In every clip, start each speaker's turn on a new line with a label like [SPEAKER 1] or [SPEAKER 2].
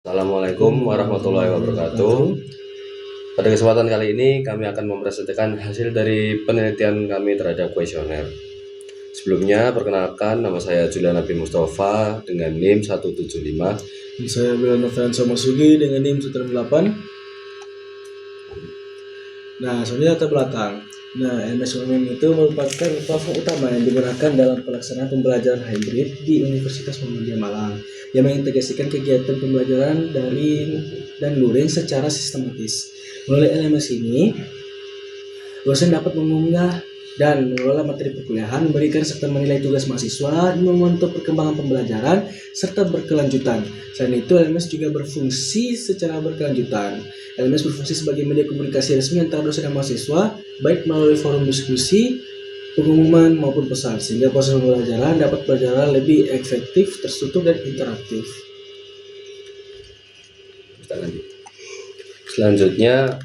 [SPEAKER 1] Assalamualaikum warahmatullahi wabarakatuh. Pada kesempatan kali ini kami akan mempresentasikan hasil dari penelitian kami terhadap kuesioner. Sebelumnya perkenalkan, nama saya Julian Nabi Mustafa dengan NIM 175.
[SPEAKER 2] Saya Bilal Novansa Masugi dengan NIM 168. Nah, selanjutnya latar belakang. Nah, LMS-UMM itu merupakan platform utama yang digunakan dalam pelaksanaan pembelajaran hybrid di Universitas Muhammadiyah Malang yang mengintegrasikan kegiatan pembelajaran daring dan luring secara sistematis. Melalui LMS ini, dosen dapat mengunggah dan mengelola materi perkuliahan, memberikan serta menilai tugas mahasiswa, memantau perkembangan pembelajaran, serta berkelanjutan. Selain itu, LMS juga berfungsi secara berkelanjutan. LMS berfungsi sebagai media komunikasi resmi antara dosen dan mahasiswa, baik melalui forum diskusi, pengumuman, maupun pesan, sehingga proses pembelajaran dapat berjalan lebih efektif, terstruktur, dan interaktif.
[SPEAKER 1] Selanjutnya,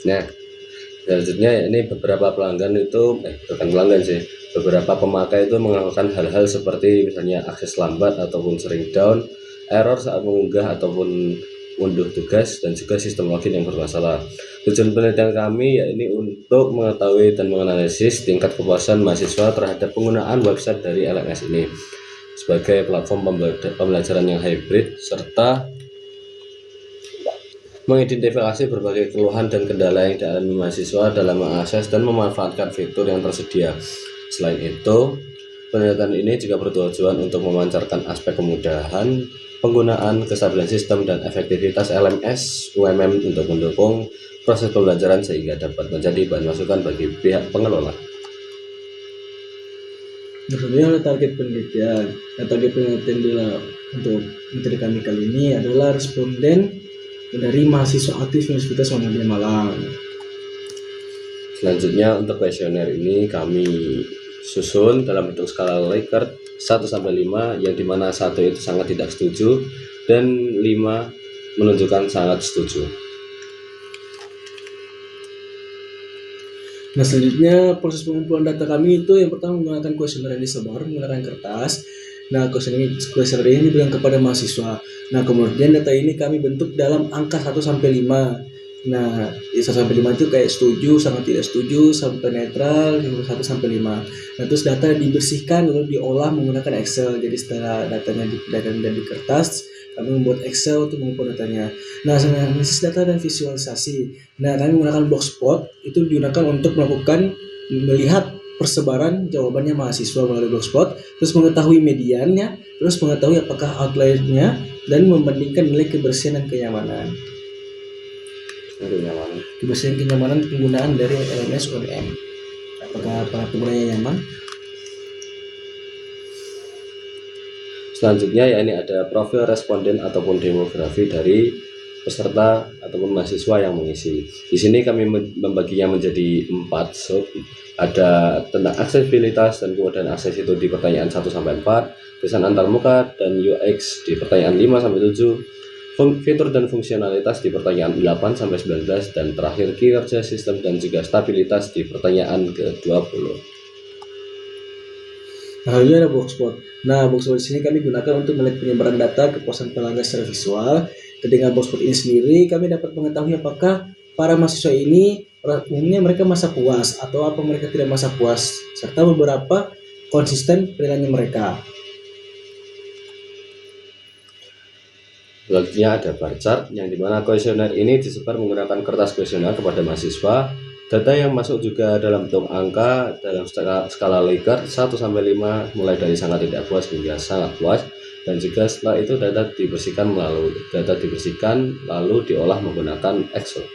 [SPEAKER 1] Nah, selanjutnya ini beberapa pelanggan itu, bukan pelanggan sih, beberapa pemakai itu mengeluhkan hal-hal seperti misalnya akses lambat ataupun sering down, error saat mengunggah ataupun unduh tugas, dan juga sistem login yang bermasalah. Tujuan penelitian kami yakni untuk mengetahui dan menganalisis tingkat kepuasan mahasiswa terhadap penggunaan website dari LMS ini sebagai platform pembelajaran yang hybrid, serta mengidentifikasi berbagai keluhan dan kendala yang dialami mahasiswa dalam mengakses dan memanfaatkan fitur yang tersedia. Selain itu, penelitian ini juga bertujuan untuk memancarkan aspek kemudahan penggunaan, kestabilan sistem, dan efektivitas LMS UMM untuk mendukung proses pembelajaran sehingga dapat menjadi bahan masukan bagi pihak pengelola.
[SPEAKER 2] Sebenarnya ada target penelitian. Target penelitian untuk materi kami kali ini adalah responden dari mahasiswa aktif Universitas Muhammadiyah Malang.
[SPEAKER 1] Selanjutnya untuk kuesioner ini kami susun dalam bentuk skala Likert 1-5, yang dimana 1 itu sangat tidak setuju dan 5 menunjukkan sangat setuju.
[SPEAKER 2] Nah, selanjutnya proses pengumpulan data kami itu yang pertama menggunakan kuesioner yang disebar menggunakan kertas. Nah, kuesioner ini diberikan kepada mahasiswa. Nah, kemudian data ini kami bentuk dalam angka 1-5. Nah, 1-5 itu kayak setuju, sangat tidak setuju, sampai netral, 1-5. Nah, terus data dibersihkan lalu diolah menggunakan Excel. Jadi setelah datanya dipindahkan dari kertas, kami membuat Excel untuk mengumpul datanya. Nah, analisis data dan visualisasi. Nah, kami menggunakan Blogspot, itu digunakan untuk melihat persebaran jawabannya mahasiswa melalui Blogspot, terus mengetahui mediannya, terus mengetahui apakah outliernya, dan membandingkan nilai kebersihan dan kenyamanan. Kebersihan kenyamanan penggunaan dari LMS UMM. Apakah para penggunanya nyaman?
[SPEAKER 1] Selanjutnya ya, ini ada profil responden ataupun demografi dari peserta ataupun mahasiswa yang mengisi. Di sini kami membaginya menjadi 4 sub. Ada tentang aksesibilitas dan kemudian akses itu di pertanyaan 1-4, tulisan antarmuka dan UX di pertanyaan 5-7, fitur dan fungsionalitas di pertanyaan 8-19, dan terakhir kinerja sistem dan juga stabilitas di pertanyaan ke-20.
[SPEAKER 2] Nah, ini ada Blogspot. Nah, Blogspot di sini kami gunakan untuk melihat penyebaran data kepuasan pelanggan secara visual. Dengan Blogspot ini sendiri, kami dapat mengetahui apakah para mahasiswa ini umumnya mereka merasa puas atau apa mereka tidak merasa puas, serta beberapa konsisten penilaiannya mereka.
[SPEAKER 1] Selanjutnya ada bar chart, yang dimana kuesioner ini disebar menggunakan kertas kuesioner kepada mahasiswa. Data yang masuk juga dalam bentuk angka dalam skala Likert 1-5, mulai dari sangat tidak puas hingga sangat puas, dan juga setelah itu data dibersihkan lalu diolah menggunakan Excel.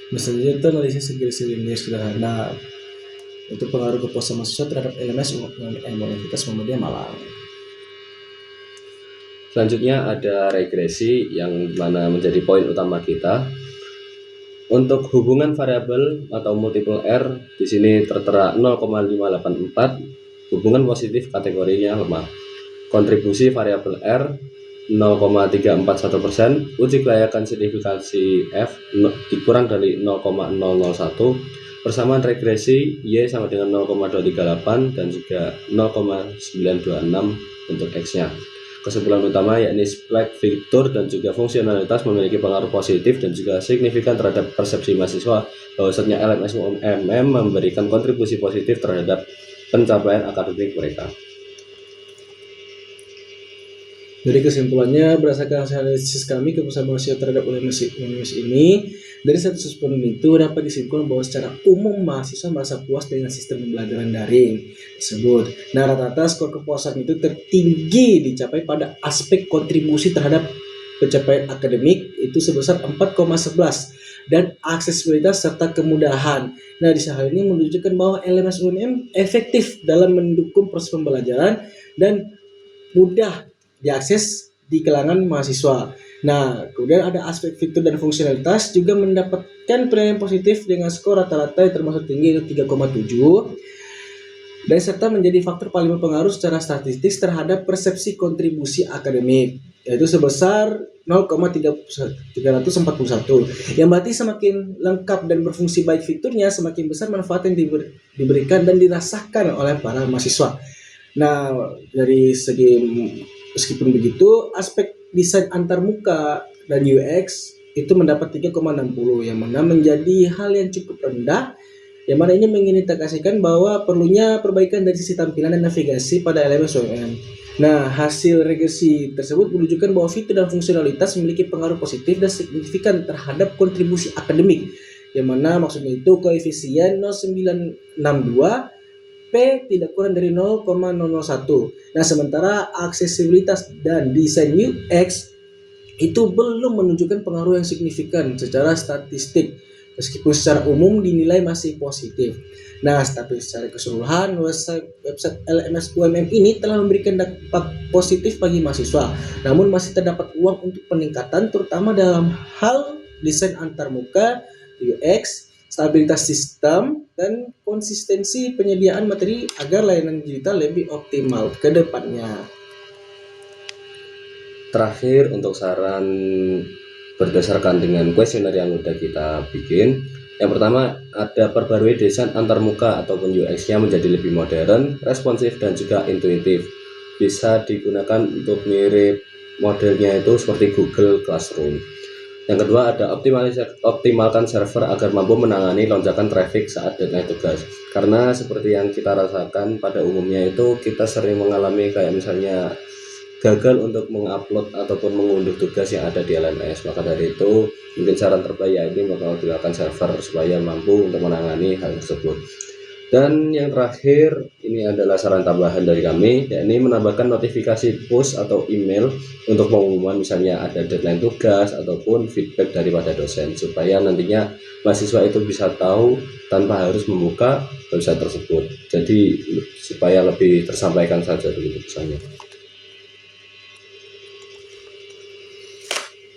[SPEAKER 2] Misalnya itu analisis regresi linear sederhana untuk pengaruh kepuasan mahasiswa terhadap LMS Universitas Muhammadiyah Malang.
[SPEAKER 1] Selanjutnya ada regresi, yang mana menjadi poin utama kita. Untuk hubungan variabel atau multiple R di sini tertera 0,584, hubungan positif kategorinya lemah. Kontribusi variabel R 0,341%, uji kelayakan signifikansi F dikurang dari 0,001, Persamaan regresi Y sama dengan 0,238 dan juga 0,926 untuk X-nya. Kesimpulan utama yakni spek fitur dan juga fungsionalitas memiliki pengaruh positif dan juga signifikan terhadap persepsi mahasiswa bahwasanya LMS UMM memberikan kontribusi positif terhadap pencapaian akademik mereka.
[SPEAKER 2] Dari kesimpulannya, berdasarkan hasil analisis kami kepuasan mahasiswa terhadap UMS ini, dari 100 poin itu dapat disimpulkan bahwa secara umum mahasiswa merasa puas dengan sistem pembelajaran daring tersebut. Nah, rata-rata skor kepuasan itu tertinggi dicapai pada aspek kontribusi terhadap pencapaian akademik itu sebesar 4,11 dan aksesibilitas serta kemudahan. Nah, di hal ini menunjukkan bahwa LMS UMM efektif dalam mendukung proses pembelajaran dan mudah diakses di kalangan mahasiswa. Nah, kemudian ada aspek fitur dan fungsionalitas juga mendapatkan penilaian positif dengan skor rata-rata yang termasuk tinggi yaitu 3,7 dan serta menjadi faktor paling berpengaruh secara statistik terhadap persepsi kontribusi akademik yaitu sebesar 0,341 yang berarti semakin lengkap dan berfungsi baik fiturnya semakin besar manfaat yang diberikan dan dirasakan oleh para mahasiswa. Nah, dari segi meskipun begitu, aspek desain antarmuka dan UX itu mendapat 3,60 yang mana menjadi hal yang cukup rendah yang mana ini mengindikasikan bahwa perlunya perbaikan dari sisi tampilan dan navigasi pada LMS UMM. Nah, hasil regresi tersebut menunjukkan bahwa fitur dan fungsionalitas memiliki pengaruh positif dan signifikan terhadap kontribusi akademik yang mana maksudnya itu koefisien 0,962 P tidak kurang dari 0,001. Nah, sementara aksesibilitas dan desain UX itu belum menunjukkan pengaruh yang signifikan secara statistik, meskipun secara umum dinilai masih positif. Nah, tapi secara keseluruhan website LMS UMM ini telah memberikan dampak positif bagi mahasiswa, namun masih terdapat ruang untuk peningkatan terutama dalam hal desain antarmuka, UX, stabilitas sistem, dan konsistensi penyediaan materi agar layanan digital lebih optimal ke depannya.
[SPEAKER 1] Terakhir untuk saran berdasarkan dengan kuesioner yang sudah kita bikin, yang pertama ada perbarui desain antarmuka ataupun UX-nya menjadi lebih modern, responsif dan juga intuitif. Bisa digunakan untuk mirip modelnya itu seperti Google Classroom. Yang kedua ada optimalkan server agar mampu menangani lonjakan traffic saat deadline tugas. Karena seperti yang kita rasakan pada umumnya itu kita sering mengalami kayak misalnya gagal untuk mengupload ataupun mengunduh tugas yang ada di LMS. Maka dari itu mungkin saran terbaik ini mengoptimalkan server supaya mampu untuk menangani hal tersebut. Dan yang terakhir ini adalah saran tambahan dari kami, yakni menambahkan notifikasi push atau email untuk pengumuman misalnya ada deadline tugas ataupun feedback daripada dosen supaya nantinya mahasiswa itu bisa tahu tanpa harus membuka website tersebut. Jadi supaya lebih tersampaikan saja dulu pesannya.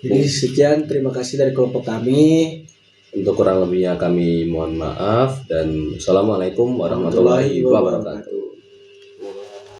[SPEAKER 2] Jadi sekian, terima kasih dari kelompok kami.
[SPEAKER 1] Untuk kurang lebihnya kami mohon maaf dan Assalamualaikum warahmatullahi wabarakatuh.